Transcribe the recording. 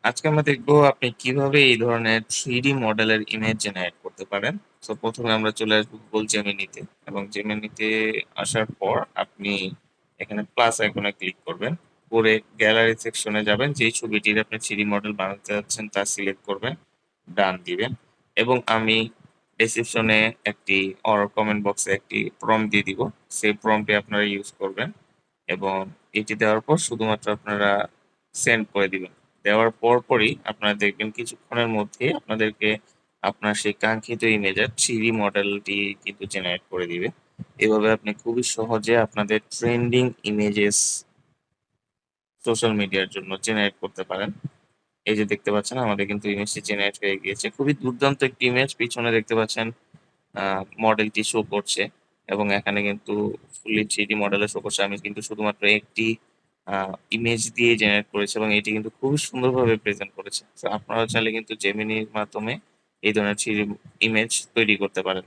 আজকে আমরা দেখবো আপনি কিভাবে এই ধরনের 3D মডেলের ইমেজ জেনারেট করতে পারেন। তো প্রথমে আমরা চলে আসবো গুগল জেমিনিতে, এবং জেমিনিতে আসার পর আপনি এখানে প্লাস আইকনে ক্লিক করবেন। করে গ্যালারি সেকশনে যাবেন, যেই ছবিটির আপনি 3D মডেল বানাতে যাচ্ছেন তা সিলেক্ট করবেন, ডান দিবেন। এবং আমি ডেসক্রিপশনে একটি কমেন্ট বক্সে একটি প্রম্পট দিয়ে দিব, সেই প্রম্পটে আপনারা ইউজ করবেন। এবং এটি দেওয়ার পর শুধুমাত্র আপনারা সেন্ড করে দিবেন। দেওয়ার পরপরই আপনারা দেখবেন কিছুক্ষণের মধ্যে আপনাদেরকে আপনার সেই কাঙ্ক্ষিত ইমেজের 3D মডেলটি কিন্তু জেনারেট করে দিবে। এভাবে আপনি খুবই সহজে আপনাদের ট্রেন্ডিং ইমেজেস সোশ্যাল মিডিয়ার জন্য জেনারেট করতে পারেন। এই যে দেখতে পাচ্ছেন আমাদের কিন্তু ইমেজটি জেনারেট হয়ে গিয়েছে। খুবই দুর্দান্ত একটি ইমেজ। পিছনে দেখতে পাচ্ছেন মডেলটি শো করছে, এবং এখানে কিন্তু ফুললি 3D মডেলে শো করছে। আমি কিন্তু শুধুমাত্র একটি ইমেজ দিয়ে জেনারেট করেছি, এবং এটি কিন্তু খুবই সুন্দরভাবে প্রেজেন্ট করেছে। তো আপনারা চাইলে কিন্তু জেমিনির মাধ্যমে এই ধরনের 3D ইমেজ তৈরি করতে পারেন।